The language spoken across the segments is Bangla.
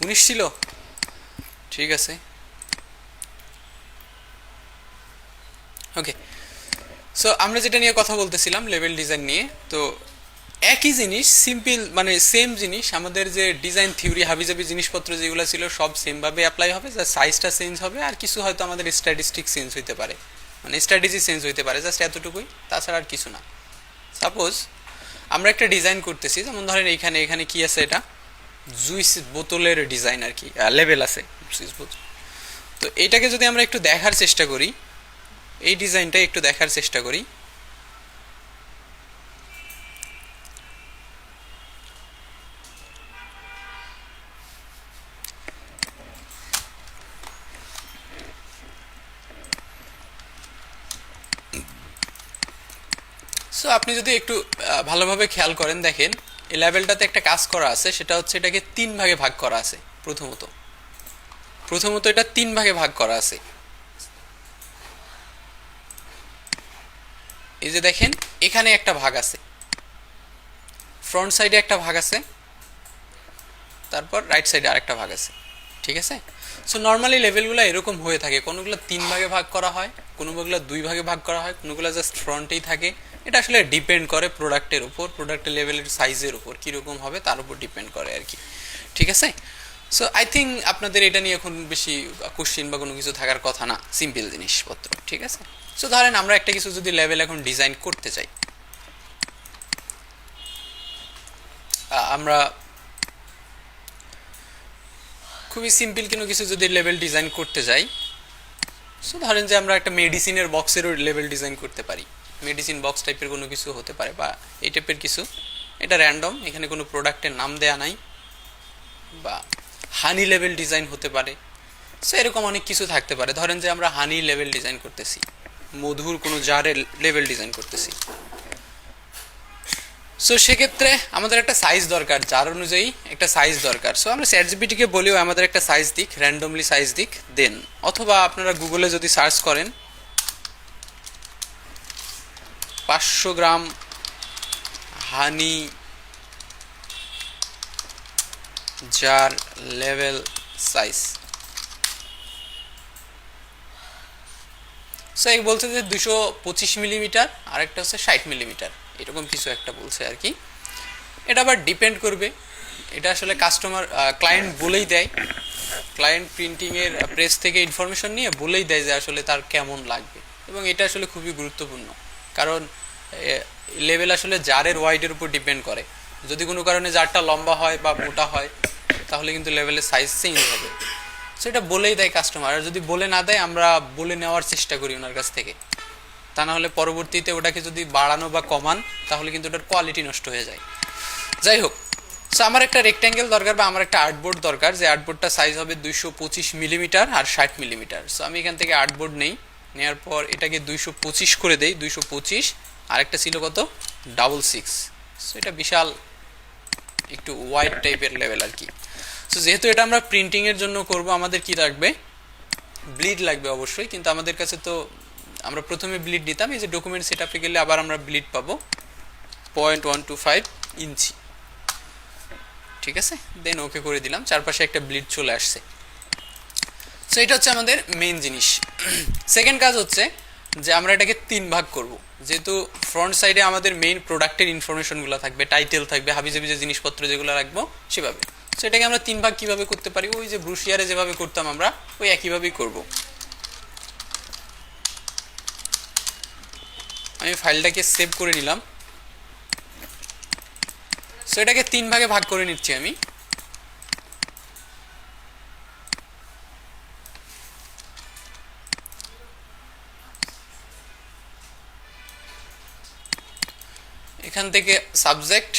19 ছিল, ঠিক আছে। ওকে, সো আমরা যেটা নিয়ে কথা বলতেছিলাম লেভেল ডিজাইন নিয়ে, তো একই জিনিস সিম্পল মানে সেম জিনিস আমাদের যে ডিজাইন থিওরি হাবিজাবি জিনিসপত্র যেগুলো ছিল সব সেম ভাবে অ্যাপ্লাই হবে, যা সাইজটা চেঞ্জ হবে আর কিছু হয়তো আমাদের স্ট্যাটিস্টিক চেঞ্জ হইতে পারে, মানে স্ট্র্যাটেজি চেঞ্জ হইতে পারে, জাস্ট এতটুকুই, তাছাড়া আর কিছু না। সাপোজ আমরা একটা ডিজাইন করতেছি, যেমন ধরেন এইখানে এখানে কি আছে, এটা জুইস বোতলের ডিজাইন আর কি, লেভেল আছে জুইস বোতল। তো এইটাকে যদি আমরা একটু দেখার চেষ্টা করি, এই ডিজাইনটা একটু দেখার চেষ্টা করি, সো আপনি যদি একটু ভালোভাবে খেয়াল করেন, দেখেন এই লেভেলটাতে একটা কাজ করা আছে, সেটা হচ্ছে এটাকে 3 ভাগে ভাগ করা আছে। প্রথমত এটা 3 ভাগে ভাগ করা আছে। এই যে দেখেন এখানে একটা ভাগ আছে, ফ্রন্ট সাইডে একটা ভাগ আছে, তারপর রাইট সাইডে আরেকটা ভাগ আছে, ঠিক আছে। সো নর্মালি লেভেলগুলো এরকম হয়ে থাকে, কোনোগুলো 3 ভাগে ভাগ করা হয়, কোনোগুলো 2 ভাগে ভাগ করা হয়, কোনোগুলো জাস্ট ফ্রন্টেই থাকে। এটা আসলে ডিপেন্ড করে প্রোডাক্টের উপর, প্রোডাক্টের লেভেলের সাইজের উপর কীরকম হবে তার উপর ডিপেন্ড করে আর কি, ঠিক আছে। সো আই থিঙ্ক আপনাদের এটা নিয়ে এখন বেশি কোশ্চিন বা কোনো কিছু থাকার কথা না, সিম্পল জিনিসপত্র, ঠিক আছে। সো ধরেন আমরা একটা কিছু যদি লেভেল এখন ডিজাইন করতে চাই, আমরা খুবই সিম্পল কোনো কিছু যদি লেভেল ডিজাইন করতে যাই, সো ধরেন যে আমরা একটা মেডিসিনের বক্সেরও লেভেল ডিজাইন করতে পারি, মেডিসিন বক্স টাইপের কোনো কিছু হতে পারে বা এই টাইপের কিছু, এটা র্যান্ডম, এখানে কোনো প্রোডাক্টের নাম দেয়া নাই, বা হানি লেভেল ডিজাইন হতে পারে। সো এরকম অনেক কিছু থাকতে পারে, ধরেন যে আমরা হানি লেভেল ডিজাইন করতেছি, মধুর কোনো জারের লেভেল ডিজাইন করতেছি। সো সেক্ষেত্রে আমাদের একটা সাইজ দরকার, যার অনুযায়ী একটা সাইজ দরকার। সো আমরা চ্যাটজিপিটিকে বলিও আমাদের একটা সাইজ দিক, র্যান্ডমলি সাইজ দিক দেন, অথবা আপনারা গুগলে যদি সার্চ করেন 500 গ্রাম হানি জার লেভেল সাইজ, সো এই বলছে যে 225 মিলিমিটার আর একটা হচ্ছে 60 মিলিমিটার, এরকম কিছু একটা বলছে আর কি। এটা আবার ডিপেন্ড করবে, এটা আসলে কাস্টমার ক্লায়েন্ট বলেই দেয়, ক্লায়েন্ট প্রিন্টিংয়ের প্রেস থেকে ইনফরমেশন নিয়ে বলেই দেয় যে আসলে তার কেমন লাগবে, এবং এটা আসলে খুবই গুরুত্বপূর্ণ, কারণ লেভেল আসলে জারের ওয়াইডের উপর ডিপেন্ড করে। যদি কোনো কারণে জারটা লম্বা হয় বা মোটা হয় তাহলে কিন্তু লেভেলের সাইজ চেঞ্জ হবে। সো এটা বলেই দেয় কাস্টমার, আর যদি বলে না দেয় আমরা বলে নেওয়ার চেষ্টা করি ওনার কাছ থেকে, তা না হলে পরবর্তীতে ওটাকে যদি বাড়ানো বা কমান তাহলে কিন্তু ওটার কোয়ালিটি নষ্ট হয়ে যায়। যাই হোক, সো আমার একটা রেক্ট্যাঙ্গেল দরকার বা আমার একটা আর্টবোর্ড দরকার, যে আর্টবোর্ডটা সাইজ হবে 225 মিলিমিটার আর 60 মিলিমিটার। সো আমি এখান থেকে আর্টবোর্ড নেই, নেওয়ার পর এটাকে 225 করে দেই, 225, আর একটা ছিল কত 66। সো এটা বিশাল একটু ওয়াইড টাইপের লেভেল আর কি। সো যেহেতু এটা আমরা প্রিন্টিংয়ের জন্য করব, আমাদের কি লাগবে, ব্লিড লাগবে অবশ্যই, কিন্তু আমাদের কাছে তো আমরা প্রথমে ব্লিড দিতাম, এই যে ডকুমেন্ট সেট আপে গেলে আবার আমরা ব্লিড পাবো 0.125 ইঞ্চি, ঠিক আছে। দেন ওকে করে দিলাম, চারপাশে একটা ব্লিড চলে আসছে। সো এটা হচ্ছে আমাদের মেইন জিনিস। সেকেন্ড কাজ হচ্ছে যে আমরা এটাকে 3 ভাগ করব, যেহেতু ফ্রন্ট সাইডে আমাদের মেইন প্রোডাক্টের ইনফরমেশনগুলো থাকবে, টাইটেল থাকবে, হাবিজাবি যে জিনিসপত্র যেগুলো রাখবো সেভাবে। সো এটাকে আমরা 3 ভাগ কিভাবে করতে পারি, ওই যে ব্রুশিয়ারে যেভাবে করতাম আমরা ওই একইভাবেই করব। আমি ফাইলটাকে সেভ করে নিলাম। সো এটাকে 3 ভাগে ভাগ করে নিচ্ছি আমি। এখান থেকে সাবজেক্ট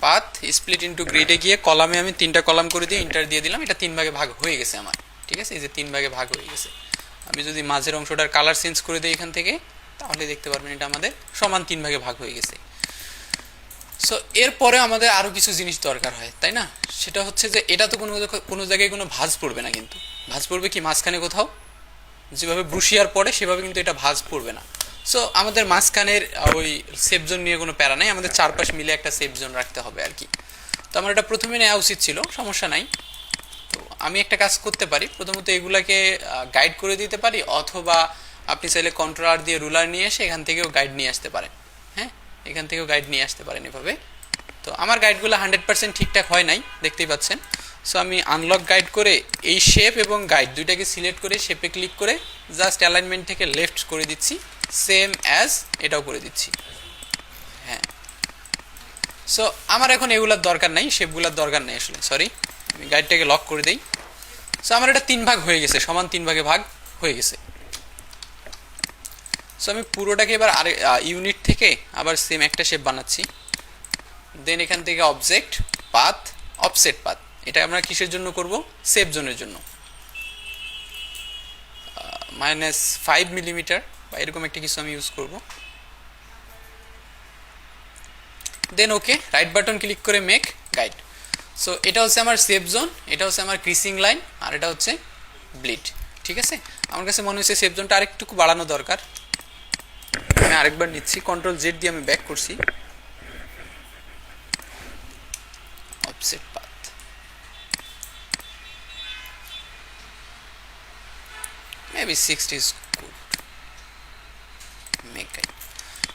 পাথ স্প্লিট ইনটু গ্রিডে গিয়ে কলামে আমি 3টা কলাম করে দিয়ে এন্টার দিয়ে দিলাম, এটা 3 ভাগে ভাগ হয়ে গেছে আমার, ঠিক আছে। এই যে 3 ভাগে ভাগ হয়ে গেছে। আমি যদি মাঝের অংশটার কালার চেঞ্জ করে দিই এখান থেকে, তাহলে দেখতে পারবেন এটা আমাদের সমান 3 ভাগে ভাগ হয়ে গেছে। সো এরপরে আমাদের আরও কিছু জিনিস দরকার হয়, তাই না? সেটা হচ্ছে যে এটা তো কোনো জায়গায় কোনো ভাঁজ পড়বে না, কিন্তু ভাঁজ পড়বে কি মাঝখানে কোথাও, যেভাবে ব্রুশিয়ার পড়ে সেভাবে কিন্তু এটা ভাঁজ পড়বে না। সো আমাদের মাঝখানের ওই সেফ জোন নিয়ে কোনো প্যারা নেই, আমাদের চারপাশ মিলে একটা সেফ জোন রাখতে হবে আর কি। তো আমার এটা প্রথমে নেওয়া উচিত ছিল, সমস্যা নাই। তো আমি একটা কাজ করতে পারি, প্রথমত এগুলাকে গাইড করে দিতে পারি, অথবা আপনি চাইলে কন্ট্রোলার দিয়ে রুলার নিয়ে এসে এখান থেকেও গাইড নিয়ে আসতে পারেন। হ্যাঁ, এখান থেকেও গাইড নিয়ে আসতে পারেন এভাবে। তো আমার গাইডগুলো 100% ঠিকঠাক হয় নাই, দেখতেই পাচ্ছেন। সো আমি আনলক গাইড করে এই শেপ এবং গাইড দুইটাকে সিলেক্ট করে শেপে ক্লিক করে জাস্ট অ্যালাইনমেন্ট থেকে লেফট করে দিচ্ছি, সেম অ্যাজ এটাও করে দিচ্ছি। হ্যাঁ, সো আমার এখন এগুলোর দরকার নাই, শেপগুলোর দরকার নেই আসলে, সরি। আমি গাইডটাকে লক করে দিই। সো আমার এটা 3 ভাগ হয়ে গেছে, সমান 3 ভাগে ভাগ হয়ে গেছে। সো আমি পুরোটাকে এবার আর ইউনিট থেকে আবার সেম একটা শেপ বানাচ্ছি। দেন এখান থেকে অবজেক্ট, পাথ, অফসেট পাথ। এটা আমরা কিসের জন্য করব? সেভ জোনের জন্য। -5 মিলিমিটার বা এরকম একটা কিছু আমি ইউজ করব। দেন ওকে, রাইট বাটন ক্লিক করে মেক গাইড। সো এটা হচ্ছে আমার সেভ জোন, এটা হচ্ছে আমার ক্রিসিং লাইন, আর এটা হচ্ছে ব্লিড। ঠিক আছে, আমার কাছে মনে হচ্ছে সেভ জোনটা আরেকটু বাড়ানো দরকার। আমি আরেকবার নিচ্ছি, কন্ট্রোল জেড দিয়ে আমি ব্যাক করছি। Offset path, maybe 60 is good, make guide.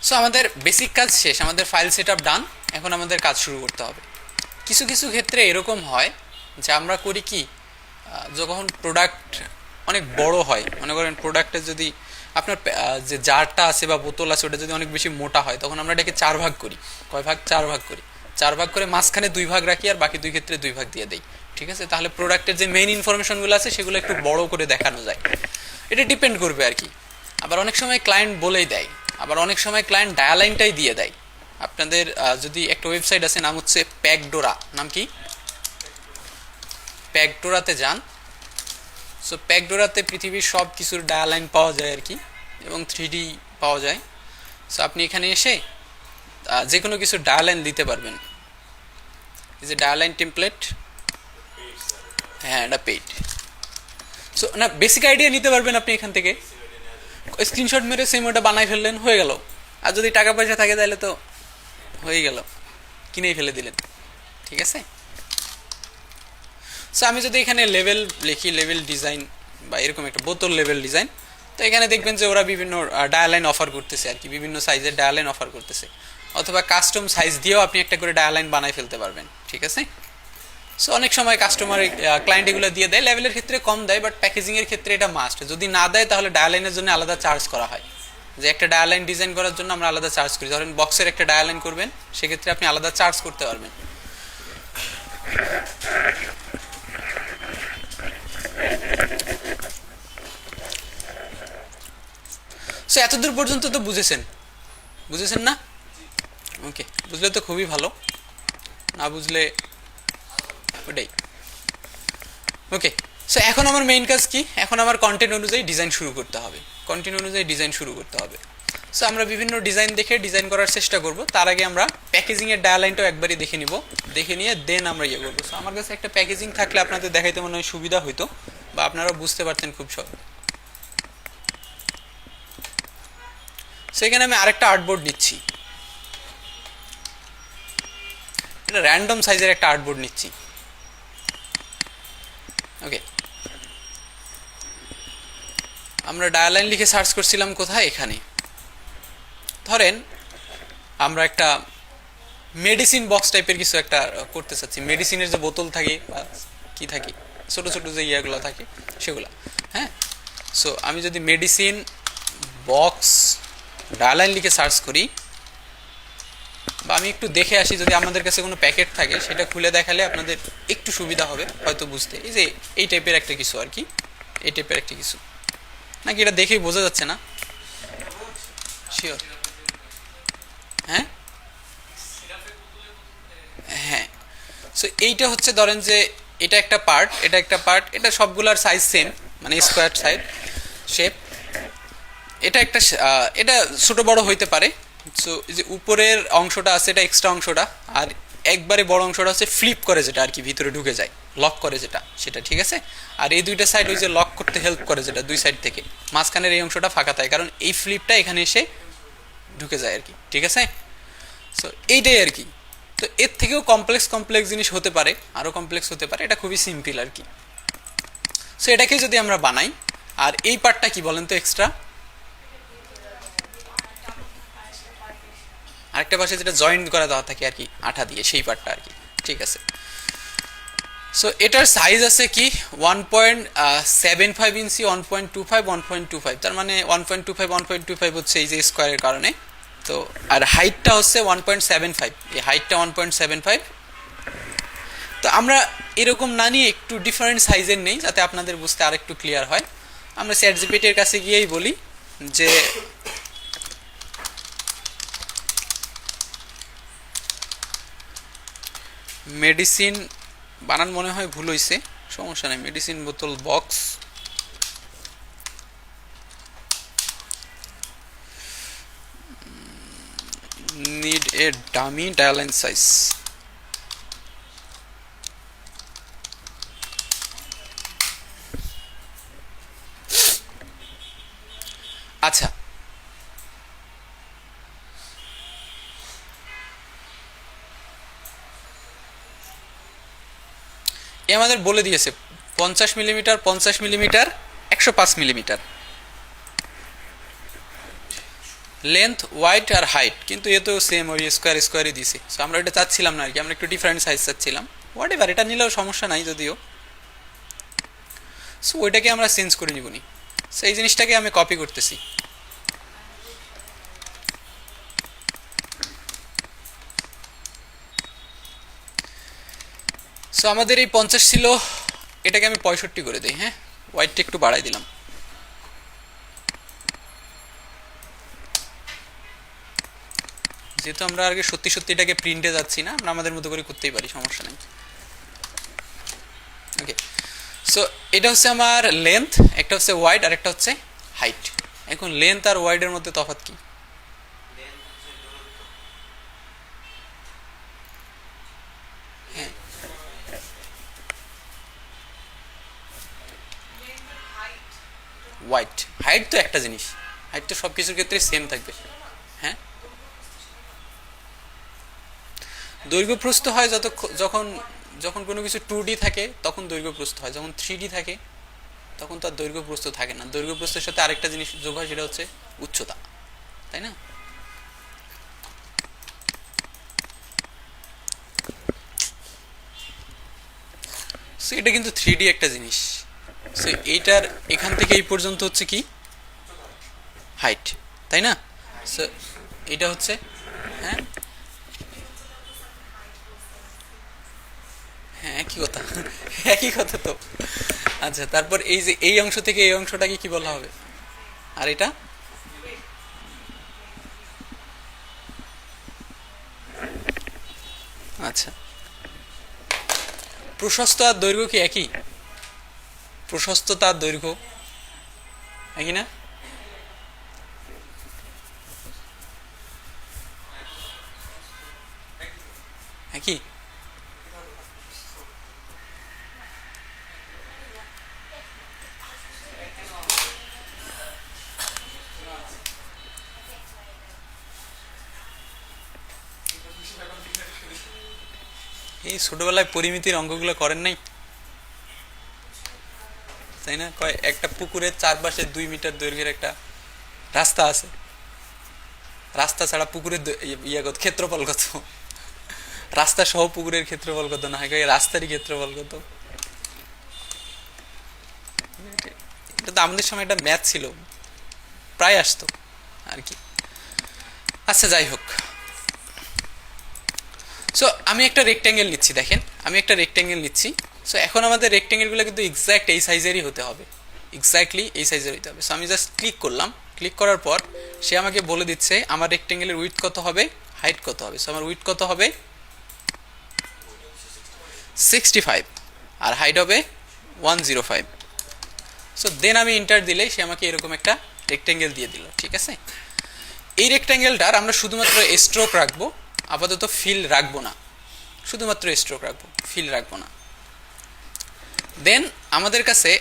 So আমাদের বেসিক কাজ শেষ, আমাদের ফাইল সেটআপ ডান। এখন আমাদের কাজ শুরু করতে হবে। কিছু কিছু ক্ষেত্রে এরকম হয় যে আমরা করি কি, যখন প্রোডাক্ট অনেক বড় হয়, মনে করেন প্রোডাক্টের যদি আপনার যে জারটা আছে বা বোতল আছে ওটা যদি অনেক বেশি মোটা হয়, তখন আমরা এটাকে 4 ভাগ করি। কয় ভাগ? 4 ভাগ করি। 4 ভাগ করে মাঝখানে 2 ভাগ রাখি, আর বাকি 2 ক্ষেত্রে 2 ভাগ দিয়ে দেই। ঠিক আছে, তাহলে প্রোডাক্টের যে মেইন ইনফরমেশনগুলো আছে সেগুলো একটু বড় করে দেখানো যায়। এটা ডিপেন্ড করবে আর কি। আবার অনেক সময় ক্লায়েন্ট বলেই দেয়, আবার অনেক সময় ক্লায়েন্ট ডায়ালাইনটাই দিয়ে দেয়। আপনাদের যদি একটা ওয়েবসাইট আছে, নাম হচ্ছে প্যাকডোরা, নাম কি? প্যাকডোরাতে যান। সো প্যাকডোরাতে পৃথিবীর সব কিছুর ডায়ালাইন পাওয়া যায় আর কি, এবং 3D পাওয়া যায়। সো আপনি এখানে এসে যে কোনো কিছু ডায়ালাইন দিতে পারবেন। এই যে ডায়ালাইন টেমপ্লেট, হ্যাঁ এটা পেইড। সো না, বেসিক আইডিয়া নিতে পারবেন আপনি এখান থেকে, স্ক্রিনশট মেরে সেম ওটা বানাই ফেললেন, হয়ে গেল। আর যদি টাকা পয়সা থাকে তাহলে তো হয়ে গেল, কিনেই ফেলে দিলেন। ঠিক আছে, সো আমি যদি এখানে লেভেল লিখি, লেভেল ডিজাইন বা এরকম একটা বোতল লেভেল ডিজাইন, তো এখানে দেখবেন যে ওরা বিভিন্ন ডায়ালাইন অফার করতেছে আর কি, বিভিন্ন সাইজের ডায়ালাইন অফার করতেছে। অথবা কাস্টম সাইজ দিয়েও আপনি একটা করে ডায়ালাইন বানাই ফেলতে পারবেন। ঠিক আছে, সো অনেক সময় কাস্টমার ক্লায়েন্ট এগুলো দিয়ে দেয়, লেভেলের ক্ষেত্রে কম দেয়, বাট প্যাকেজিংয়ের ক্ষেত্রে এটা মাস্ট। যদি না দেয় তাহলে ডায়ালাইনের জন্য আলাদা চার্জ করা হয়। যে একটা ডায়ালাইন ডিজাইন করার জন্য আমরা আলাদা চার্জ করি। ধরেন বক্সের একটা ডায়ালাইন করবেন, সেক্ষেত্রে আপনি আলাদা চার্জ করতে পারবেন। সো এতদূর পর্যন্ত তো বুঝেছেন না? ওকে, বুঝলে তো খুবই ভালো, না বুঝলে ওটাই। ওকে, সো এখন আমার মেইন কাজ কি? এখন আমার কন্টেন্ট অনুযায়ী ডিজাইন শুরু করতে হবে। সো আমরা বিভিন্ন ডিজাইন দেখে ডিজাইন করার চেষ্টা করব। তার আগে আমরা প্যাকেজিংয়ের ডায়ালাইনটাও একবারই দেখে নিয়ে দেন আমরা ইয়ে করবো। সো আমার কাছে একটা প্যাকেজিং থাকলে আপনাদের দেখাইতে মনে হয় সুবিধা হইতো, বা আপনারা বুঝতে পারতেন খুব সহজ। সেখানে আমি আরেকটা আর্টবোর্ড নিচ্ছি, এটা র্যান্ডম সাইজের একটা আর্টবোর্ড নিচ্ছি। ওকে, আমরা ডায়ালাইন লিখে সার্চ করছিলাম কোথায়? এখানে। ধরেন আমরা একটা মেডিসিন বক্স টাইপের কিছু একটা করতে চাচ্ছি, মেডিসিনের যে বোতল থাকে বা কি থাকে, ছোট ছোট যে ইয়েগুলো থাকে সেগুলো। হ্যাঁ, সো আমি যদি মেডিসিন বক্স ডায়ালাইন লিখে সার্চ করি, বা আমি একটু দেখে আসি, যদি আমাদের কাছে কোনো প্যাকেট থাকে সেটা খুলে দেখালে আপনাদের একটু সুবিধা হবে হয়তো বুঝতে। এই যে এই টাইপের একটা কিছু আর কি, এই টাইপের একটা কিছু, নাকি এটা দেখেই বোঝা যাচ্ছে না? শিওর? হ্যাঁ হ্যাঁ, সো এইটা হচ্ছে, ধরেন যে এটা একটা পার্ট, এটা সবগুলার সাইজ সেম, মানে স্কোয়ার সাইড শেপ। এটা একটা এটা ছোট বড় হইতে পারে। সো এই যে উপরের অংশটা আছে, এটা এক্সট্রা অংশটা, আর একবারে বড় অংশটা হচ্ছে ফ্লিপ করে যেটা আর কি, ভিতরে ঢুকে যায়, লক করে যেটা, সেটা। ঠিক আছে, আর এই দুইটা সাইড ওই যে লক করতে হেল্প করে যেটা, দুই সাইড থেকে মাঝখানের এই অংশটা ফাঁকা থাকে, কারণ এই ফ্লিপটা এখানে এসে ঢুকে যায় আর কি। ঠিক আছে, সো এইটাই আর কি। তো এর থেকেও কমপ্লেক্স জিনিস হতে পারে, আরও কমপ্লেক্স হতে পারে, এটা খুবই সিম্পল আর কি। সো এটাকে যদি আমরা বানাই, আর এই পার্টটা কি বলেন তো এক্সট্রা, আরেকটা পাশে যেটা জয়েন্ট করা দেওয়া থাকে আর কি আঠা দিয়ে, সেই পার্টটা আর কি, ঠিক আছে। সো এটার সাইজ আছে কি 1.75 ইঞ্চি, 1.25, তার মানে 1.25 হচ্ছে এই যে স্কোয়ারের কারণে। তো আর হাইটটা হচ্ছে 1.75, এই হাইটটা 1.75। তো আমরা এরকম না নিয়ে একটু ডিফারেন্ট সাইজের নেই, যাতে আপনাদের বুঝতে আর একটু ক্লিয়ার হয়। আমরা চ্যাটজিপিটির কাছে গিয়েই বলি যে মেডিসিন বানান মনে হয় ভুল হয়েছে, সমস্যা নেই, মেডিসিন বোতল box need a dummy dial and size। আচ্ছা, এ আমাদের বলে দিয়েছে 50 millimetre, 50 millimetre, 105 millimetre length, wide আর হাইট, কিন্তু এ তো সেম ওই স্কোয়ারই দিছে। সো আমরা এটা চাচ্ছিলাম না আর কি, আমরা একটু ডিফারেন্ট সাইজ চাচ্ছিলাম। হোয়াট এভার, এটা নিলেও সমস্যা নাই যদিও। সো ওইটাকে আমরা চেঞ্জ করে নিব নি। সো এই জিনিসটাকে আমি কপি করতেছি। সো আমাদের এই 50 ছিল, এটাকে আমি 65 করে দিই। হ্যাঁ, ওয়াইডটা একটু বাড়াই দিলাম। যেহেতু আমরা আগে সত্যি এটাকে প্রিন্টে যাচ্ছি না, আমরা আমাদের মতো করে করতেই পারি, সমস্যা নেই। ওকে, সো এটা হচ্ছে আমার লেন্থ, একটা হচ্ছে ওয়াইড আর একটা হচ্ছে হাইট। এখন লেন্থ আর ওয়াইডের মধ্যে তফাৎ কি? হ্যাঁ, ওয়াইড হাইট তো একটা জিনিস, হাইট তো সব কিছুর ক্ষেত্রে সেম থাকবে। হ্যাঁ, দৈর্ঘ্য প্রস্থ হয় যখন যখন কোনো কিছু 2D থাকে তখন দৈর্ঘ্য প্রস্থ হয়, যখন 3D থাকে তখন তার দৈর্ঘ্য প্রস্থ থাকে না। দৈর্ঘ্য প্রস্থের সাথে আরেকটা জিনিস যোগ হয়, সেটা হচ্ছে উচ্চতা, তাই না? সো এটা কিন্তু 3D একটা জিনিস। সো এইটার এখান থেকে এই পর্যন্ত হচ্ছে কি হাইট, তাই না? সো এটা হচ্ছে, হ্যাঁ হ্যাঁ একই কথা, একই কথা তো। আচ্ছা, তারপর এই যে এই অংশ থেকে এই অংশটাকে কি বলা হবে? আর এটা আচ্ছা, প্রশস্ত আর দৈর্ঘ্য কি একই? প্রশস্ততা আর দৈর্ঘ্য একই না? একই। এই ছোটবেলায় পরিমিতির অঙ্কগুলো করেন নাই, তাই না? কয় একটা পুকুরের চারপাশে 2 মিটার দৈর্ঘ্যের একটা রাস্তা আছে, রাস্তা ছাড়া পুকুরের কত ক্ষেত্রফল কত? রাস্তা সহ পুকুরের ক্ষেত্রফল কত না হয়, রাস্তারই ক্ষেত্রফল কত? এটা তো আমাদের সময় একটা ম্যাথ ছিল, প্রায় আসতো আর কি। আচ্ছা, যাই হোক। সো আমি একটা রেক্ট্যাঙ্গেল নিচ্ছি, দেখেন আমি একটা রেক্ট্যাঙ্গেল নিচ্ছি। সো এখন আমাদের রেক্ট্যাঙ্গেলগুলো কিন্তু এক্স্যাক্ট এই সাইজেরই হতে হবে, এক্স্যাক্টলি এই সাইজের হতে হবে। সো আমি জাস্ট ক্লিক করলাম, ক্লিক করার পর সে আমাকে বলে দিচ্ছে আমার রেক্ট্যাঙ্গেলের উইডথ কত হবে, হাইট কত হবে। সো আমার উইডথ কত হবে 65 আর হাইট হবে 105। সো দেন আমি ইন্টার দিলেই সে আমাকে এরকম একটা রেক্ট্যাঙ্গেল দিয়ে দিল, ঠিক আছে? এই রেক্ট্যাঙ্গেলটার আমরা শুধুমাত্র স্ট্রোক রাখবো, আপাতত ফিল রাখবো না, শুধুমাত্র স্ট্রোক রাখবো, ফিল রাখবো না। দেন আমাদের কাছে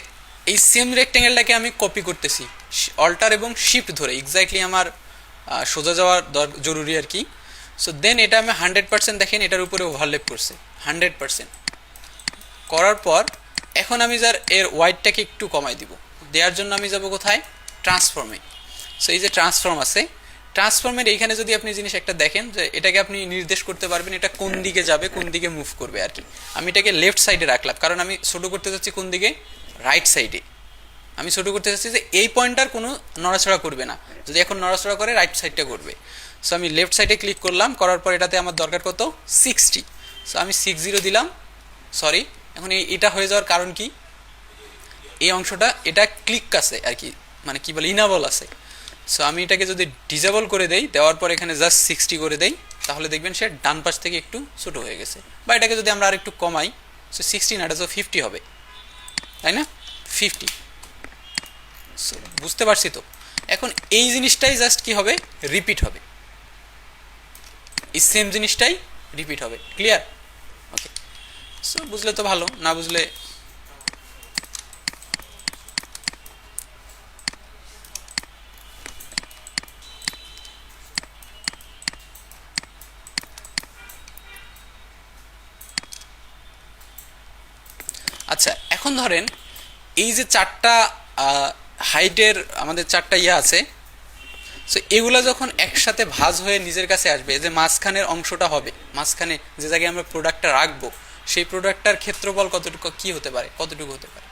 এই সেম রেক্ট্যাঙ্গেলটাকে আমি কপি করতেছি, অল্টার এবং শিফট ধরে, এক্স্যাক্টলি আমার সোজা যাওয়ার জরুরি আর কি। সো দেন এটা আমি 100% দেখেন এটার উপরে ওভারল্যাপ করছে 100% করার পর এখন আমি যার এর ওয়াইডটাকে একটু কমাই দিব, দেওয়ার জন্য আমি যাব কোথায়, ট্রান্সফর্মে। সো এই যে ট্রান্সফর্ম আছে, ট্রান্সফর্মের এইখানে যদি আপনি জিনিস একটা দেখেন যে এটাকে আপনি নির্দেশ করতে পারবেন এটা কোন দিকে যাবে, কোন দিকে মুভ করবে আর কি। আমি এটাকে লেফট সাইডে রাখলাম কারণ আমি ছোটো করতে যাচ্ছি কোন দিকে, রাইট সাইডে। আমি ছোটো করতে চাচ্ছি যে এই পয়েন্টটার কোনো নড়াচড়া করবে না, যদি এখন নড়াচড়া করে রাইট সাইডটা করবে। সো আমি লেফট সাইডে ক্লিক করলাম, করার পর এটাতে আমার দরকার কত, 60। সো আমি 60 দিলাম, সরি। এখন এটা হয়ে যাওয়ার কারণ কি, এই অংশটা এটা ক্লিক আছে আর কি, মানে কি বলে ইনাবল আছে। সো আমি এটাকে যদি ডিজেবল করে দেই, দেওয়ার পর এখানে জাস্ট 60 করে দেই, তাহলে দেখবেন সে ডান পাশ থেকে একটু ছোটো হয়ে গেছে। বা এটাকে যদি আমরা আর একটু কমাই, সো 60 না, এটা তো 50 হবে, তাই না, 50। সো বুঝতে পারছি তো। এখন এই জিনিসটাই জাস্ট কি হবে, রিপিট হবে, এই সেম জিনিসটাই রিপিট হবে। ক্লিয়ার? ওকে। সো বুঝলে তো ভালো, না বুঝলে আচ্ছা। এখন ধরেন এই যে চারটা হাইটের আমাদের চারটা ইয়ে আছে, সো এগুলো যখন একসাথে ভাঁজ হয়ে নিজের কাছে আসবে, যে মাঝখানের অংশটা হবে, মাঝখানে যে জায়গায় আমরা প্রোডাক্টটা রাখবো, সেই প্রোডাক্টটার ক্ষেত্রফল কতটুকু কি হতে পারে, কতটুকু হতে পারে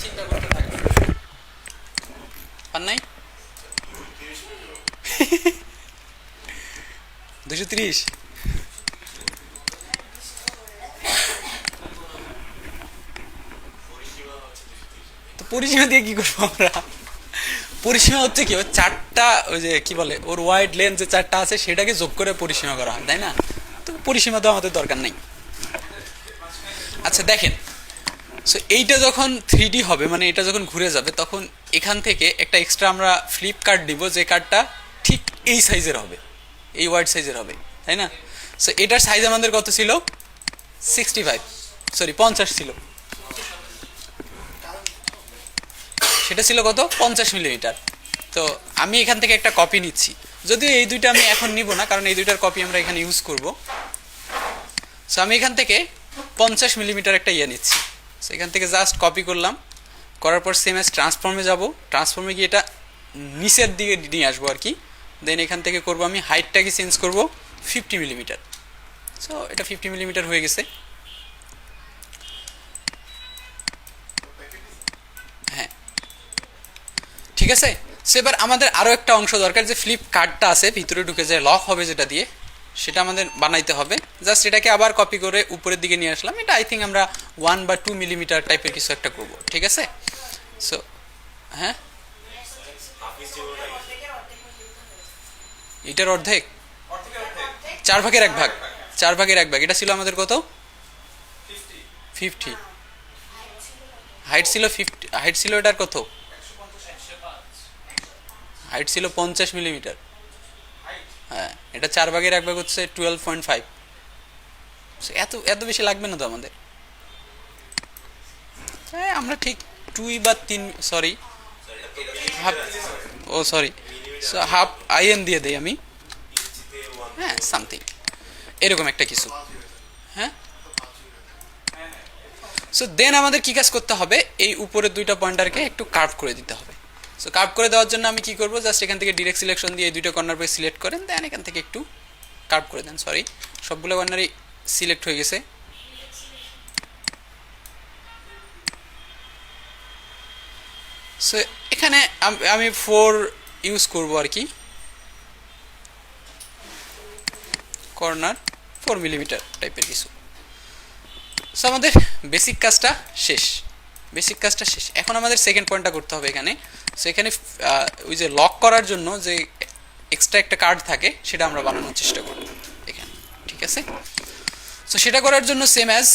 চিন্তা করতে থাকবে। পার নাই 230? তো পরিসীমা দিয়ে কি করবো আমরা, পরিসীমা হচ্ছে কি, চারটা ওই যে কি বলে ওর ওয়াইড লেন্থ যে চারটা আছে সেটাকে যোগ করে পরিসীমা করা হয়, তাই না? তো পরিসীমা তো আমাদের দরকার নেই। আচ্ছা দেখেন, সো এইটা যখন 3D হবে, মানে এটা যখন ঘুরে যাবে, তখন এখান থেকে একটা এক্সট্রা আমরা ফ্লিপ কার্ড দিব, যে কার্ডটা ঠিক এই সাইজের হবে, এই ওয়াইড সাইজের হবে, তাই না? সো এটার সাইজ আমাদের কত ছিল, 65, সরি 50 ছিল, সেটা ছিল কত, 50 মিলিমিটার। তো আমি এখান থেকে একটা কপি নিচ্ছি, যদিও এই দুইটা আমি এখন নিব না, কারণ এই দুইটার কপি আমরা এখানে ইউজ করব। সো আমি এখান থেকে 50 মিলিমিটার একটা ইয়ে নিচ্ছি, সো এখান থেকে জাস্ট কপি করলাম, করার পর সেম এস ট্রান্সফর্মে যাব, ট্রান্সফর্মে গিয়ে এটা নিচের দিকে নিয়ে আসবো আর কি। দেন এখান থেকে করব আমি হাইটটাকে চেঞ্জ করব 50 মিলিমিটার। সো এটা 50 মিলিমিটার হয়ে গেছে। হ্যাঁ ঠিক আছে। সো এবার আমাদের আরও একটা অংশ দরকার, যে ফ্লিপ কার্ডটা আছে ভিতরে ঢুকে যায় লক হবে যেটা দিয়ে, সেটা আমাদের বানাইতে হবে। জাস্ট এটাকে আবার কপি করে উপরের দিকে নিয়ে আসলাম, এটা আই থিঙ্ক আমরা 1 বা 2 মিলিমিটার টাইপের কিছু একটা করবো, ঠিক আছে। সো হ্যাঁ, এটার অর্ধেক, 4 ভাগের 1 ভাগ, 4 ভাগের 1 ভাগ। এটা ছিল আমাদের কত, 50। হাইট ছিল 50, হাইট ছিল এটার কত, হাইট ছিল 50 মিলিমিটার। হ্যাঁ, এটা 4 ভাগের 1 ভাগ হচ্ছে 12.5। এত এত বেশি লাগবে না তো আমাদের। হ্যাঁ আমরা ঠিক 2 বা 3, সরি হাফ, ও সরি, হাফ আইএন দিয়ে দেই আমি, হ্যাঁ সামথিং এরকম একটা কিছু। হ্যাঁ, সো দেন আমাদের কি কাজ করতে হবে, এই উপরের দুইটা পয়েন্টারকে একটু কার্ভ করে দিতে হবে। সো কার্ভ করে দেওয়ার জন্য আমি কি করব, জাস্ট এখান থেকে ডিরেক্ট সিলেকশন দিয়ে এই দুইটা কর্নার পে সিলেক্ট করেন, দেন এখান থেকে একটু কার্ভ করে দেন। সরি, সবগুলো কর্নারই সিলেক্ট হয়ে গেছে। সো এখানে আমি 4 ইউজ করব আর কি, কর্নার 4 মিলিমিটার টাইপের কিছু। সো আমাদের বেসিক কাজটা শেষ, বেসিক কাজটা শেষ। এখন আমাদের সেকেন্ড পয়েন্টটা করতে হবে এখানে। সো এখানে ওই যে লক করার জন্য যে এক্সট্রা একটা কার্ড থাকে, সেটা আমরা বানানোর চেষ্টা করব এখানে, ঠিক আছে। সো সেটা করার জন্য সেম অ্যাজ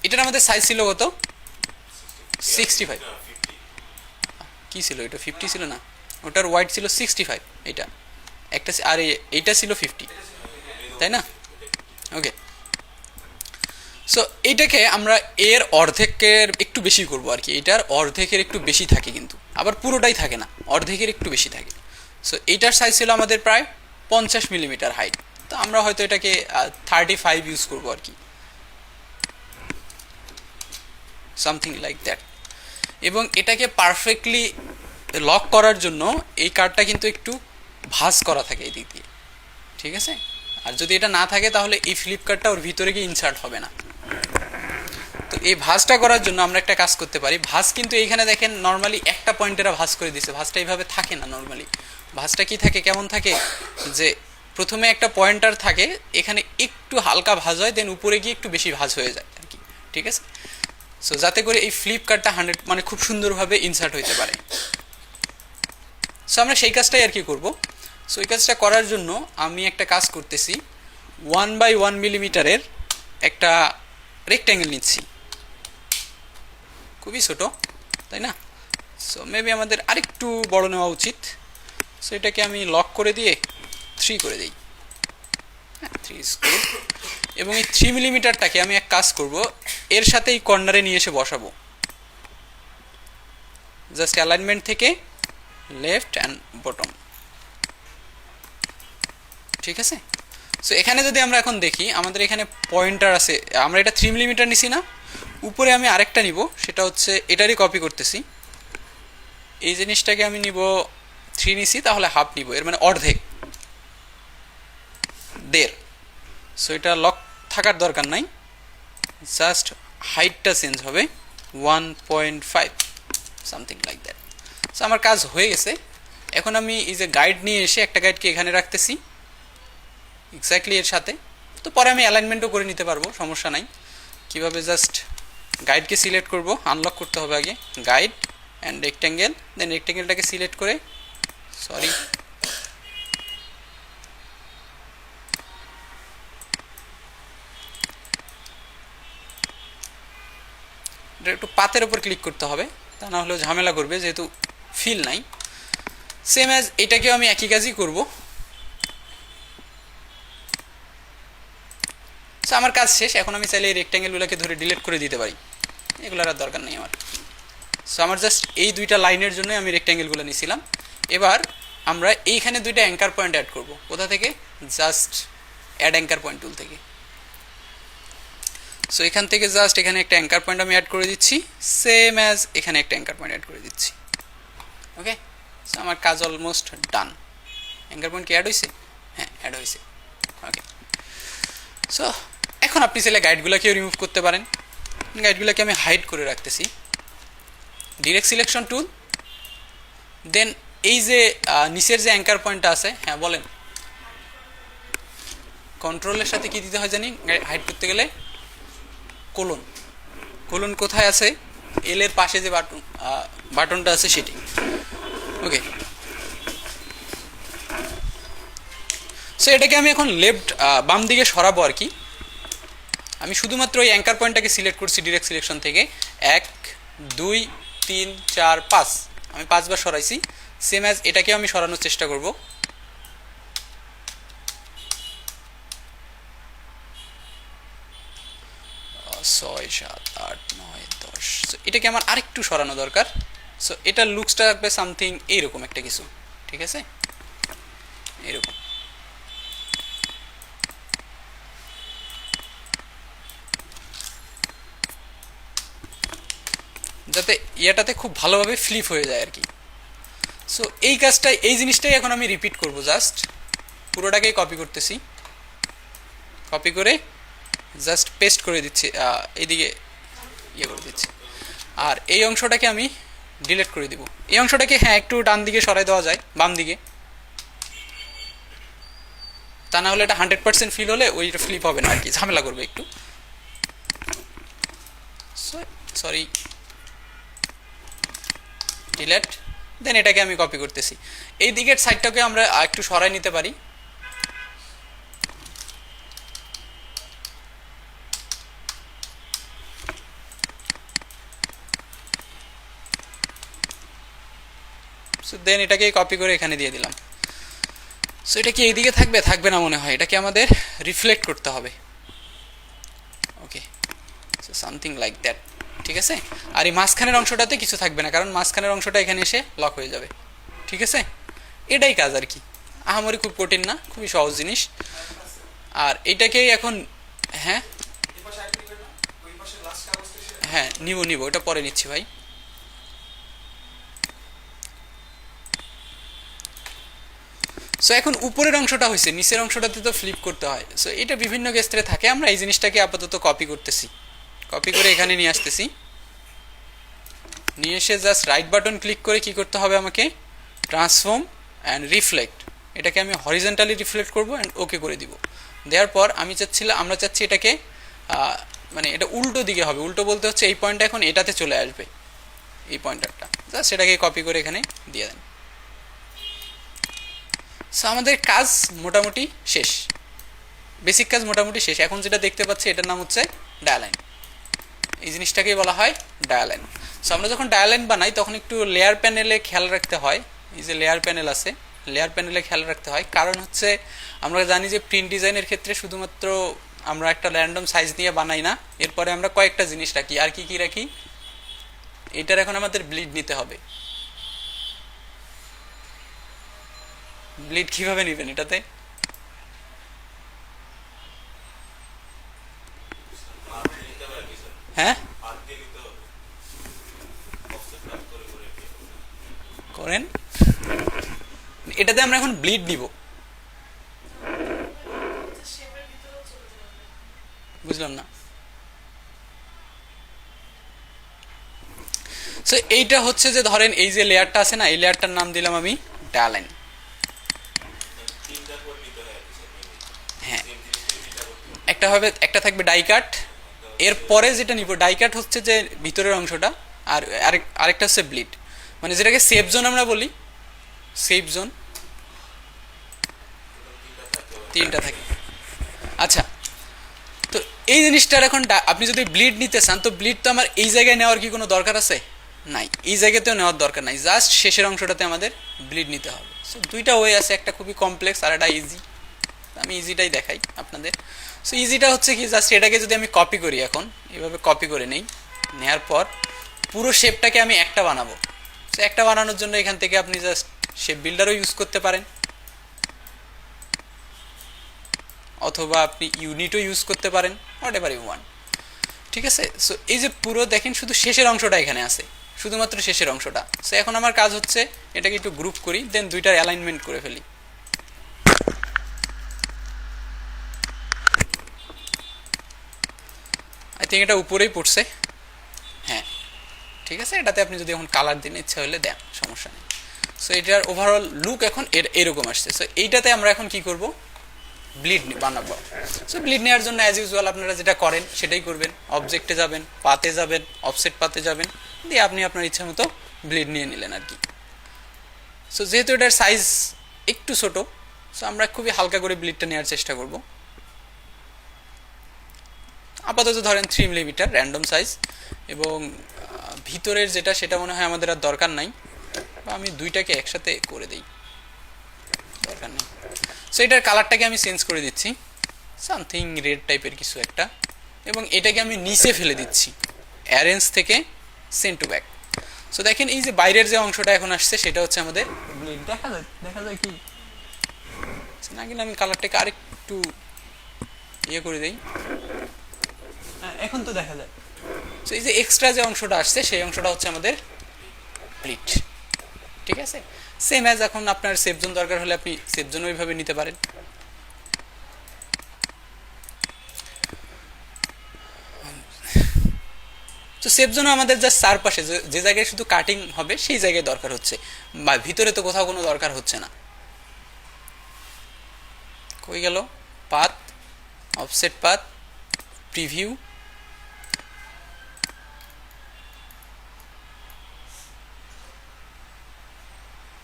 এটার আমাদের সাইজ ছিল কত, 65। কি ছিল এটা, 50 ছিল না, ওটার ওয়াইড ছিল 65, এটা একটা, আর এইটা ছিল 50, তাই না? ওকে। সো এইটাকে আমরা এর অর্ধেকের একটু বেশি করব আর কি, এটার অর্ধেকের একটু বেশি থাকে, কিন্তু আবার পুরোটাই থাকে না, অর্ধেকের একটু বেশি থাকে। সো এইটার সাইজ ছিল আমাদের প্রায় 50 মিলিমিটার হাইট, তো আমরা হয়তো এটাকে 35 ইউজ করবো আর কি, সামথিং লাইক দ্যাট। এবং এটাকে পারফেক্টলি লক করার জন্য এই কার্ডটা কিন্তু একটু ভাঁজ করা থাকে এই দিক দিয়ে, ঠিক আছে। আর যদি এটা না থাকে তাহলে এই ফ্লিপকার্টটা ওর ভিতরে গিয়ে ইনসার্ট হবে না। তো এই ভাঁজটা করার জন্য আমরা একটা কাজ করতে পারি। ভাঁজ কিন্তু এইখানে দেখেন নর্মালি একটা পয়েন্টেরা ভাঁজ করে দিছে, ভাঁজটা এইভাবে থাকে না নর্মালি। ভাঁজটা কি থাকে, কেমন থাকে, যে প্রথমে একটা পয়েন্টার থাকে, এখানে একটু হালকা ভাঁজ হয়, দেন উপরে গিয়ে একটু বেশি ভাঁজ হয়ে যায় আর কি, ঠিক আছে। সো যাতে করে এই ফ্লিপকার্টটা 100 মানে খুব সুন্দরভাবে ইনসার্ট হইতে পারে। সো আমরা সেই কাজটাই আর কি করবো। সো এই কাজটা করার জন্য আমি একটা কাজ করতেছি, 1x1 মিলিমিটারের একটা রেক্ট্যাঙ্গেল নিচ্ছি, খুবই ছোট তাই না। সো মেবি আমাদের আরেকটু বড় নেওয়া উচিত। সো এটাকে আমি লক করে দিয়ে 3 করে দিই, হ্যাঁ 3 ইজ গুড। এবং এই 3 মিলিমিটারটাকে আমি এক কাজ করব, এর সাথে এই কর্নারে নিয়ে এসে বসাবো, জাস্ট অ্যালাইনমেন্ট থেকে লেফট অ্যান্ড বটম, ঠিক আছে। সো এখানে যদি আমরা এখন দেখি, আমাদের এখানে পয়েন্টার আছে, আমরা এটা 3 মিলিমিটার নিছি না, উপরে আমি আরেকটা নিব, সেটা হচ্ছে এটারই কপি করতেছি। এই জিনিসটাকে আমি নিব 3 নিছি, তাহলে হাফ নিব, এর মানে অর্ধেক, 1.5। সো এটা লক থাকার দরকার নাই, জাস্ট হাইটটা চেঞ্জ হবে 1.5 সামথিং লাইক দ্যাট। সো আমার কাজ হয়ে গেছে। এখন আমি এই যে গাইড নিয়ে এসে একটা গাইডকে এখানে রাখতেছি এক্স্যাক্টলি এর সাথে। তো পরে আমি অ্যালাইনমেন্টও করে নিতে পারবো, সমস্যা নাই। কিভাবে, জাস্ট গাইডকে সিলেক্ট করব, আনলক করতে হবে আগে, গাইড অ্যান্ড রেক্ট্যাঙ্গেল, দেন রেক্ট্যাঙ্গেলটাকে সিলেক্ট করে, সরি এটা একটু পাতের উপর ক্লিক করতে হবে, তা না হলেও ঝামেলা করবে যেহেতু ফিল নাই। সেম অ্যাজ এটাকেও আমি একই কাজই করব। সো আমার কাজ শেষ। এখন আমি চাইলে এই রেক্ট্যাঙ্গেলগুলোকে ধরে ডিলিট করে দিতে পারি, এগুলোর আর দরকার নেই আমার। সো আমার জাস্ট এই দুইটা লাইনের জন্য আমি রেক্ট্যাঙ্গেলগুলো নিয়েছিলাম। এবার আমরা এইখানে দুইটা অ্যাঙ্কার পয়েন্ট অ্যাড করব। কোথা থেকে, just add anchor point tool থেকে। সো এখান থেকে জাস্ট এখানে একটা অ্যাঙ্কার পয়েন্ট আমি অ্যাড করে দিচ্ছি, সেম অ্যাজ এখানে একটা অ্যাঙ্কার পয়েন্ট অ্যাড করে দিচ্ছি। ওকে, সো আমার কাজ অলমোস্ট ডান। অ্যাঙ্কার পয়েন্ট কি অ্যাড হয়েছে? হ্যাঁ, অ্যাড হয়েছে। ওকে, সো এখন আপনি চাইলে গাইডগুলোকেও রিমুভ করতে পারেন। গাইডগুলোকে আমি হাইড করে রাখতেছি, ডিরেক্ট সিলেকশন টুল, দেন এই যে নিচের যে অ্যাঙ্কার পয়েন্টটা আছে, হ্যাঁ বলেন, কন্ট্রোলের সাথে কি দিতে হয় জানি হাইড করতে গেলে, কোলন। কোলন কোথায় আছে? এল এর পাশে যে বাটনটা আছে সেটি। ওকে, সো এটাকে আমি এখন লেফট বাম দিকে সরাবো আর কি। আমি শুধুমাত্র ওই অ্যাঙ্কার পয়েন্টটাকে সিলেক্ট করছি ডিরেক্ট সিলেকশন থেকে, 1 2 3 4 5, আমি 5 বার সরাইছি। সেম অ্যাজ এটাকেও আমি সরানোর চেষ্টা করব। ছয় 7 8 9 10, সো এটাকে আমার আরেকটু সরানো দরকার। সো এটার লুকসটা থাকবে সামথিং এইরকম একটা কিছু, ঠিক আছে, এরকম। যাতে ইয়াটাতে খুব ভালোভাবে ফ্লিপ হয়ে যায় আর কি। সো এই কাজটাই, এই জিনিসটাই এখন আমি রিপিট করব। জাস্ট পুরোটাকেই কপি করতেছি, কপি করে জাস্ট পেস্ট করে দিচ্ছি, এইদিকে ইয়ে করে দিচ্ছি। আর এই অংশটাকে আমি ডিলিট করে দিব। এই অংশটাকে হ্যাঁ একটু ডান দিকে সরাই দেওয়া যায়, বাম দিকে, তা না হলে এটা 100% ফিল হলে ওইটা ফ্লিপ হবে না আর কি, ঝামেলা করবে একটু। সরি, ডিলিট, দেন এটাকে আমি কপি করতেছি। এই দিকের সাইডটাকে আমরা একটু সরাই নিতে পারি। সো দেন এটাকে কপি করে এখানে দিয়ে দিলাম। সো এটা কি এইদিকে থাকবে? থাকবে না মনে হয়, এটাকে আমাদের রিফ্লেক্ট করতে হবে। ওকে, সামথিং লাইক দ্যাট, ঠিক আছে। আর এই মাঝখানের অংশটাতে কিছু থাকবে না, কারণ মাঝখানের অংশটা এখানে এসে লক হয়ে যাবে, ঠিক আছে। এটাই কাজ আর কি, আহামরি খুব কঠিন না, খুবই সহজ জিনিস। আর এটাকেই এখন, হ্যাঁ হ্যাঁ নিব ওটা পরে নিচ্ছি ভাই। সো এখন উপরের অংশটা হয়েছে, নিচের অংশটাতে তো ফ্লিপ করতে হয়। সো এটা বিভিন্ন ক্ষেত্রে থাকে, আমরা এই জিনিসটাকে আপাতত কপি করতেছি, কপি করে এখানে নিয়ে আসতেছি। নিয়ে এসে জাস্ট রাইট বাটন ক্লিক করে কি করতে হবে আমাকে, ট্রান্সফর্ম অ্যান্ড রিফ্লেক্ট, এটাকে আমি হরিজন্টালি রিফ্লেক্ট করবো অ্যান্ড ওকে করে দিব। দেওয়ার পর আমরা চাচ্ছি এটাকে মানে এটা উল্টো দিকে হবে, উল্টো বলতে হচ্ছে এই পয়েন্টটা এখন এটাতে চলে আসবে, এই পয়েন্টারটা, জাস্ট সেটাকে কপি করে এখানে দিয়ে দেন। সো আমাদের কাজ মোটামুটি শেষ, বেসিক কাজ মোটামুটি শেষ। এখন যেটা দেখতে পাচ্ছি এটার নাম হচ্ছে ডায়ালাইন, এই জিনিসটাকেই বলা হয় ডায়ালাইন। সো আমরা যখন ডায়ালাইন বানাই তখন একটু লেয়ার প্যানেলে খেয়াল রাখতে হয়, এই যে লেয়ার প্যানেল আছে, লেয়ার প্যানেলে খেয়াল রাখতে হয়, কারণ হচ্ছে আমরা জানি যে প্রিন্ট ডিজাইনের ক্ষেত্রে শুধুমাত্র আমরা একটা র্যান্ডম সাইজ নিয়ে বানাই না, এরপরে আমরা কয়েকটা জিনিস রাখি। আর কি কি রাখি, এটার এখন আমাদের ব্লিড নিতে হবে। ব্লিড কিভাবে নেবেন এটাতে, হ্যাঁ করেন, এটাতে আমরা এখন ব্লিড নিব, বুঝলাম না। সো এইটা হচ্ছে যে ধরেন এই যে লেয়ারটা আছে না, এই লেয়ারটার নাম দিলাম আমি ডায়ালাইন। হ্যাঁ একটা থাকবে ডাই কাট, এরপরে যেটা নিব ডাই কাট হচ্ছে যে ভিতরের অংশটা, আর আরেকটা হচ্ছে ব্লিড, মানে যেটাকে সেফ জোন আমরা বলি, সেফ জোন তিনটা থাকে। আচ্ছা, তো এই জিনিসটার এখন আপনি যদি ব্লিড নিতে চান, তো ব্লিড তো আমার এই জায়গায় নেওয়ার কি কোনো দরকার আছে, নাই, এই জায়গাতেও নেওয়ার দরকার নাই, জাস্ট শেষের অংশটাতে আমাদের ব্লিড নিতে হবে। সো দুইটা ওয়ে আছে, একটা খুবই কমপ্লেক্স আর একটা ইজি, আমি ইজিটাই দেখাই আপনাদের। সো ইজিটা হচ্ছে কি, জাস্ট এটাকে যদি আমি কপি করি, এখন এভাবে কপি করে নেই, নেওয়ার পর পুরো শেপটাকে আমি একটা বানাবো। সো একটা বানানোর জন্য এখান থেকে আপনি জাস্ট শেপ বিল্ডারও ইউজ করতে পারেন, অথবা আপনি ইউনিটও ইউজ করতে পারেন, হোয়াট এভার ইউ ওয়ান্ট, ঠিক আছে। সো এই যে পুরো দেখেন শুধু শেষের অংশটা এখানে আছে, শুধুমাত্র শেষের অংশটা। সো এখন আমার কাজ হচ্ছে এটাকে একটু গ্রুপ করি, দেন দুইটার অ্যালাইনমেন্ট করে ফেলি। আই থিঙ্ক এটা উপরেই পড়ছে, হ্যাঁ ঠিক আছে। এটাতে আপনি যদি এখন কালার দিন ইচ্ছা হলে দেন, সমস্যা নেই। সো এটার ওভারঅল লুক এখন এরকম আসছে। সো এইটাতে আমরা এখন কি করব, ব্লিড বানাবো। সো ব্লিড নেওয়ার জন্য অ্যাজ ইউজুয়াল আপনারা যেটা করেন সেটাই করবেন, অবজেক্টে যাবেন, পাতে যাবেন, অফসেট পাতে যাবেন, দিয়ে আপনি আপনার ইচ্ছা মতো ব্লিড নিয়ে নিলেন আর কি। সো যেহেতু এটার সাইজ একটু ছোট, সো আমরা খুবই হালকা করে ব্লিডটা নেওয়ার চেষ্টা করব। আপাতত ধরেন 3 মিলিমিটার র্যান্ডম সাইজ, এবং ভিতরের যেটা সেটা মনে হয় আমাদের আর দরকার নাই, বা আমি দুইটাকে একসাথে করে দিই, দরকার নেই। সো এটার কালারটাকে আমি চেঞ্জ করে দিচ্ছি, সামথিং রেড টাইপের কিছু একটা, এবং এটাকে আমি নিচে ফেলে দিচ্ছি, অ্যারেঞ্জ থেকে সেন্ড টু ব্যাক। সো দেখেন এই যে বাইরের যে অংশটা এখন আসছে সেটা হচ্ছে আমাদের ব্লিড, দেখা যায় কি না, কিন্তু আমি কালারটাকে আরেকটু ইয়ে করে দিই, এখন তো দেখা যায়। সো এই যে এক্সট্রা যে অংশটা আসছে সেই অংশটা হচ্ছে আমাদের ব্লিড, ঠিক আছে। সেম অ্যাজ এখন আপনার সেফ জোন দরকার হলে আপনি সেফ জোন ওইভাবে নিতে পারেন। তো সেফ জোন আমাদের জাস্ট চারপাশে যে জায়গায় শুধু কাটিং হবে সেই জায়গায় দরকার হচ্ছে, বা ভিতরে তো কোথাও কোনো দরকার হচ্ছে না। কই গেল পাথ, অফসেট পাথ, প্রিভিউ,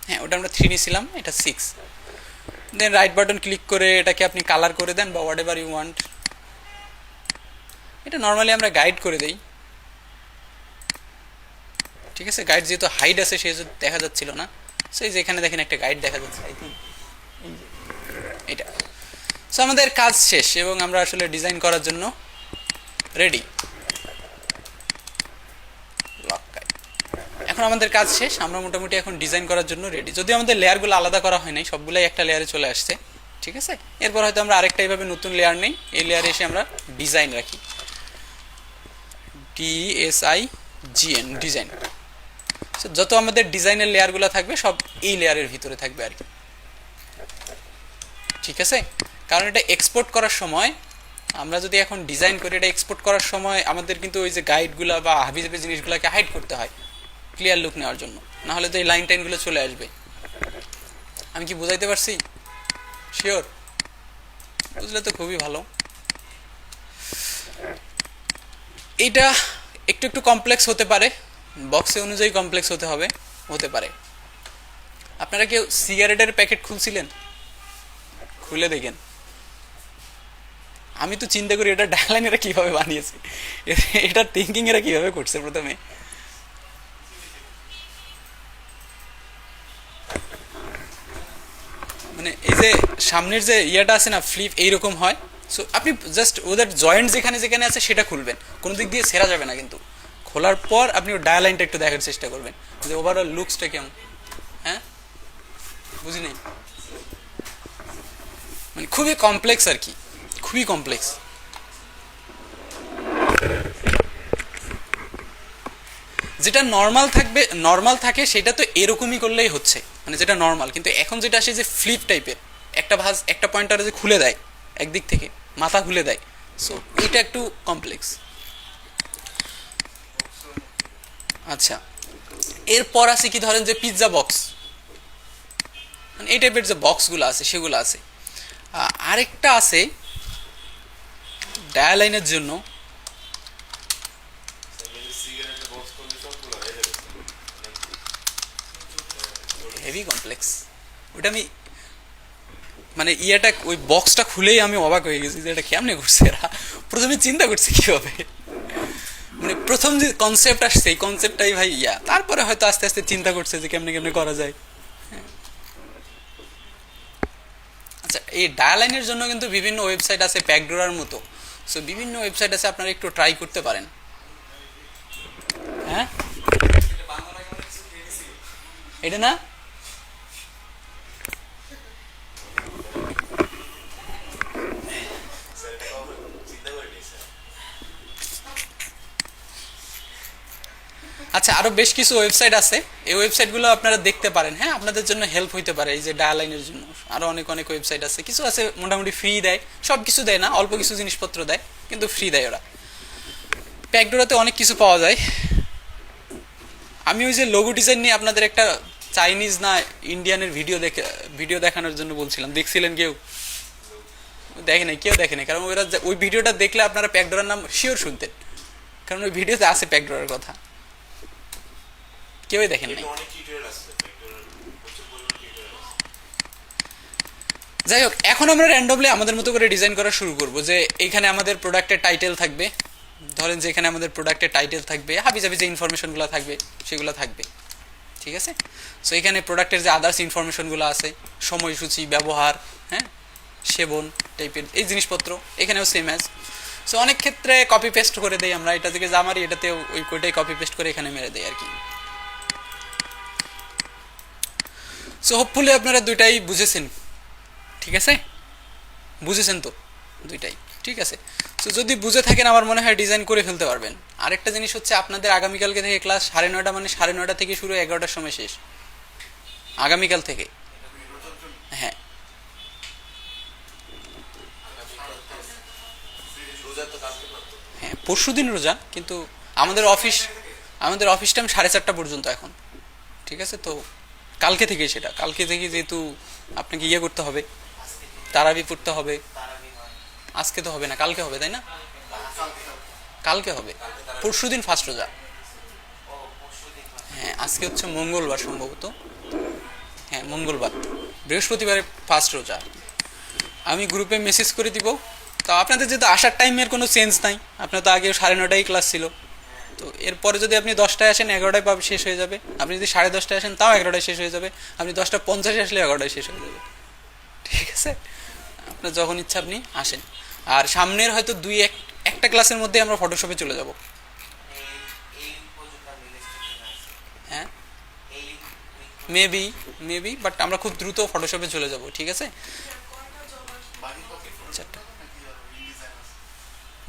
হ্যাঁ ওটা আমরা 3 নিয়েছিলাম, এটা 6। দেন রাইট বাটন ক্লিক করে এটাকে আপনি কালার করে দেন, বা হোয়াট এভার ইউ ওয়ান্ট। এটা নর্মালি আমরা গাইড করে দেই, ঠিক আছে। গাইড যেহেতু হাইড আছে সেই দেখা যাচ্ছিল না, সেই যে এখানে দেখেন একটা গাইড দেখা যাচ্ছে, আই থিঙ্ক এটা। সো আমাদের কাজ শেষ এবং আমরা আসলে ডিজাইন করার জন্য রেডি। এখন আমাদের কাজ শেষ, আমরা মোটামুটি এখন ডিজাইন করার জন্য রেডি। যদিও আমাদের লেয়ারগুলো আলাদা করা হয় নাই, সবগুলাই একটা লেয়ারে চলে আসছে, ঠিক আছে। এরপর হয়তো আমরা আরেকটা এইভাবে নতুন লেয়ার নেই, এই লেয়ারে এসে আমরা ডিজাইন রাখি, DSIGN ডিজাইন। যত আমাদের ডিজাইনের লেয়ারগুলো থাকবে সব এই লেয়ারের ভিতরে থাকবে আর কি, ঠিক আছে। কারণ এটা এক্সপোর্ট করার সময় আমরা যদি এখন ডিজাইন করি, এটা এক্সপোর্ট করার সময় আমাদের কিন্তু ওই যে গাইডগুলো বা হাবিজাবি জিনিসগুলোকে হাইড করতে হয় ক্লিয়ার লুক নেওয়ার জন্য, না হলে তো এই লাইন টাইনগুলো চলে আসবে। আমি কি বুঝাইতে পারছি? শিওর? বুঝলে তো খুবই ভালো। এইটা একটু একটু কমপ্লেক্স হতে পারে, বক্সে অনুযায়ী কমপ্লেক্স হতে পারে। আপনারা কেউ সিগারেটের প্যাকেট খুলছিলেন? খুলে দেখেন। আমি তো চিন্তা করি এটা ডায়ালাইন এরা কিভাবে বানিয়েছে, এটা থিঙ্কিং এরা কিভাবে করছে প্রথমে। মানে এই যে সামনের যে ইয়েটা আছে না, ফ্লিপ এইরকম হয়। সো আপনি জাস্ট ওদের জয়েন্ট যেখানে যেখানে আছে সেটা খুলবেন, কোনো দিক দিয়ে ছেঁড়া যাবে না, কিন্তু খোলার পর আপনি ডায়ালাইনটা একটু দেখার চেষ্টা করবেন যে ওভারঅল লুকসটা কেমন। হ্যাঁ, বুঝি নাই, মানে খুবই কমপ্লেক্স আর কি, খুবই কমপ্লেক্স। যেটা নর্মাল থাকে সেটা তো এরকমই করলেই হচ্ছে, মানে যেটা নর্মাল। কিন্তু এখন যেটা আসে যে ফ্লিপ টাইপের, একটা পয়েন্টারে যে খুলে দেয় একদিক থেকে, মাথা খুলে দেয়, সো এটা একটু কমপ্লেক্স। আচ্ছা, এরপর আছে কি, ধরেন যে পিৎজা বক্স, মানে এই টাইপের যে বক্সগুলো আছে সেগুলো আছে। আরেকটা আছে ডায়ালাইনের জন্য, হেভি কমপ্লেক্স। ওটা আমি মানে ইয়েটা ওই বক্সটা খুলেই আমি অবাক হয়ে গেছি যে এটা কেমনে করছে এরা। প্রথমে চিন্তা করছে কীভাবে, মানে প্রথম যে কনসেপ্ট আসছে এই কনসেপ্টটাই ভাই তারপরে হয়তো আস্তে আস্তে চিন্তা করছে যে কেমনে কেমনে করা যায়। আচ্ছা, এই ডায়ালাইনের জন্য কিন্তু বিভিন্ন ওয়েবসাইট আছে, প্যাকডোরার মতো। সো বিভিন্ন ওয়েবসাইট আছে, আপনারা একটু ট্রাই করতে পারেন। হ্যাঁ, এটা না আচ্ছা, আরো বেশ কিছু ওয়েবসাইট আছে, এই ওয়েবসাইটগুলো আপনারা দেখতে পারেন। হ্যাঁ, আপনাদের জন্য হেল্প হইতে পারে এই যে ডায়ালাইনের জন্য। আরো অনেক অনেক ওয়েবসাইট আছে, কিছু আছে মোটামুটি ফ্রি দেয়, সব কিছু দেয় না, অল্প কিছু জিনিসপত্র দেয়, কিন্তু ফ্রি দেয় ওরা। প্যাকডোরাতে অনেক কিছু পাওয়া যায়। আমি ওই যে লোগো ডিজাইন নিয়ে আপনাদের একটা চাইনিজ না ইন্ডিয়ানের ভিডিও দেখানোর জন্য বলছিলাম, দেখছিলেন কেউ? দেখে নাই, কেউ দেখে নাই, কারণ ওরা ওই ভিডিওটা দেখলে আপনারা প্যাকডোরার নাম শিওর শুনতেন, কারণ ওই ভিডিওতে আছে প্যাকডোরার কথা। কেউই দেখেন নাই। যাই হোক, এখন আমরা র্যান্ডমলি আমাদের মতো করে ডিজাইন করা শুরু করব। যে এখানে আমাদের প্রোডাক্টের টাইটেল থাকবে, ধরেন যে এখানে আমাদের প্রোডাক্টের টাইটেল থাকবে, হাবিজাবি যে ইনফরমেশনগুলো থাকবে সেগুলো থাকবে, ঠিক আছে। সো এখানে প্রোডাক্টের যে আদার্স ইনফরমেশনগুলো আছে, সময়সূচি, ব্যবহার, হ্যাঁ, সেবন টাইপের এই জিনিসপত্র এখানেও সেম অ্যাজ। সো অনেক ক্ষেত্রে কপি পেস্ট করে দেই আমরা, এটা থেকে যা মারি এটাতে ওই কোডটাই কপি পেস্ট করে এখানে মেরে দেই আর কি। সো হোপফুলি আপনারা দুইটাই বুঝেছেন, ঠিক আছে? বুঝেছেন তো দুইটাই, ঠিক আছে। সো যদি বুঝে থাকেন আমার মনে হয় ডিজাইন করে ফেলতে পারবেন। আরেকটা জিনিস হচ্ছে, আপনাদের আগামীকালকে থেকে ক্লাস 9:30, মানে 9:30 থেকে শুরু, 11টার সময় শেষ আগামীকাল থেকে। হ্যাঁ, হ্যাঁ, পরশু দিন রোজা, কিন্তু আমাদের অফিস টাইম 4:30 পর্যন্ত এখন, ঠিক আছে। তো কালকে থেকে যেহেতু আপনাকে করতে হবে, তারাবি পড়তে হবে। আজকে তো হবে না, কালকে হবে, তাই না? কালকে হবে, পরশু দিন ফার্স্ট রোজা। হ্যাঁ, আজকে হচ্ছে মঙ্গলবার সম্ভবত, হ্যাঁ মঙ্গলবার, বৃহস্পতিবারে ফার্স্ট রোজা। আমি গ্রুপে মেসেজ করে দিব। তো আপনাদের যেহেতু আসার টাইমের কোনো চেঞ্জ নাই, আপনার তো আগে 9:30 ক্লাস ছিল, তো এরপরে যদি আপনি 10টায় আসেন 11টায় শেষ হয়ে যাবে। আপনি যদি 10:30 আসেন তাও 11টায় শেষ হয়ে যাবে। আপনি 10:50 আসলে 11টায় শেষ হয়ে যাবে, ঠিক আছে। আপনার যখন ইচ্ছা আপনি আসেন। আর সামনের হয়তো একটা ক্লাসের মধ্যে আমরা ফটোশপে চলে যাব। হ্যাঁ, মেবি মেবি, বাট আমরা খুব দ্রুত ফটোশপে চলে যাব, ঠিক আছে? চারটা।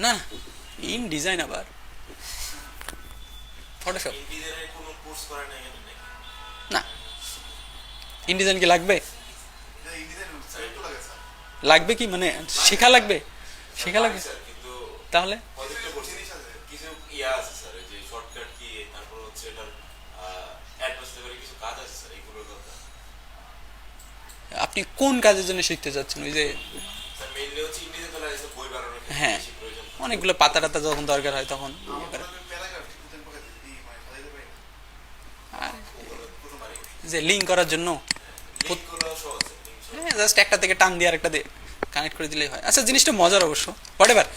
না না, ইন ডিজাইন আবার ফটোশপ না, ইন ডিজাইন কি লাগবে? লাগবে কি মানে শেখা লাগবে? শেখা লাগবে তাহলে আপনি কোন কাজের জন্য শিখতে চাচ্ছেন? ওই যে হ্যাঁ, অনেকগুলো পাতা টাতা যখন দরকার হয় তখন ইয়ে করে। আর যে লিঙ্ক করার জন্য হ্যাঁ, জাস্ট একটা থেকে টান দিয়ে আরেকটা দিয়ে কানেক্ট করে দিলেই হয়। আচ্ছা, জিনিসটা মজার অবশ্য, হোয়াট এভার।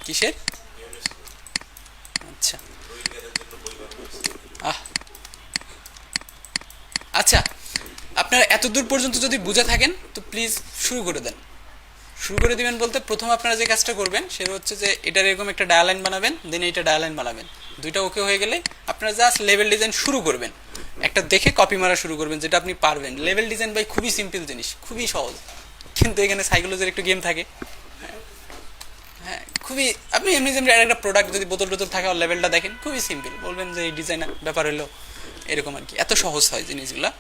কিসের? আচ্ছা আহ আচ্ছা, আপনারা এত দূর পর্যন্ত যদি বুঝে থাকেন তো প্লিজ শুরু করে দেন। শুরু করে দিবেন বলতে প্রথম আপনারা যে কাজটা করবেন সেটা হচ্ছে যে এটার এরকম একটা ডায়ালাইন বানাবেন, দেন এইটা ডায়ালাইন বানাবেন। দুইটা ওকে হয়ে গেলে আপনারা জাস্ট লেভেল ডিজাইন শুরু করবেন, একটা দেখে কপি মারা শুরু করবেন যেটা আপনি পারবেন। লেভেল ডিজাইন ভাই খুবই সিম্পল জিনিস, খুবই সহজ, কিন্তু এখানে সাইকোলজির একটু গেম থাকে। হ্যাঁ, খুবই আপনি এমনি যেমনি একটা প্রোডাক্ট যদি বোতল টোতল থাকে আর লেভেলটা দেখেন খুবই সিম্পল, বলবেন যে এই ডিজাইন ব্যাপার হলো এরকম আর কি, এত সহজ হয় জিনিসগুলা।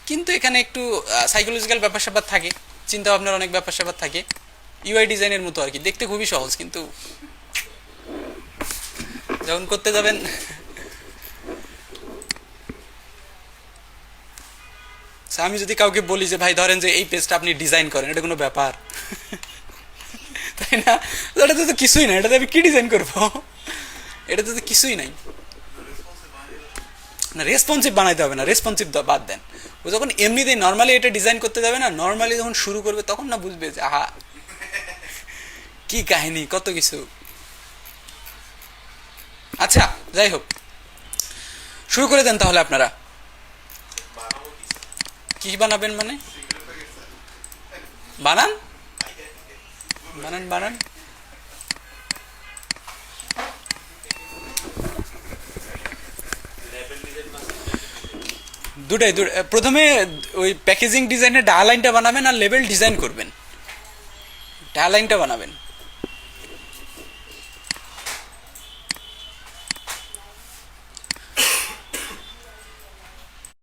কিন্তু এখানে একটু সাইকোলজিক্যাল ব্যাপার স্যাপার থাকে, চিন্তা ভাবনার অনেক ব্যাপার স্যাপার থাকে। ইউআই ডিজাইনের মতো আর কি, দেখতে খুবই সহজ, কিন্তু যখন করতে যাবেন আমি যদি কাউকে বলি যে ভাই ধরেন যে এই পেজটা আপনি ডিজাইন করেন, এটা কোনো ব্যাপার? তাই না? এটাতে তো কিছুই না, এটাতে আমি কি ডিজাইন করবো? এটাতে তো কিছুই নাই। না, রেসপন্সিভ বানাইতে হবে না, রেসপন্সিভ বাদ দেন। ও যখন এমনিতেই নর্মালি এটা ডিজাইন করতে যাবে না, নর্মালি যখন শুরু করবে তখন না বুঝবে যে আহা কি কাহিনী, কত কিছু। আচ্ছা, যাই হোক, শুরু করে দেন তাহলে। আপনারা কি বানাবেন মানে? বানান বানান বানান। দুটাই প্রথমে ওই প্যাকেজিং ডিজাইনের ডায়ালাইনটা বানাবেন আর লেবেল ডিজাইন করবেন, ডায়ালাইনটা বানাবেন।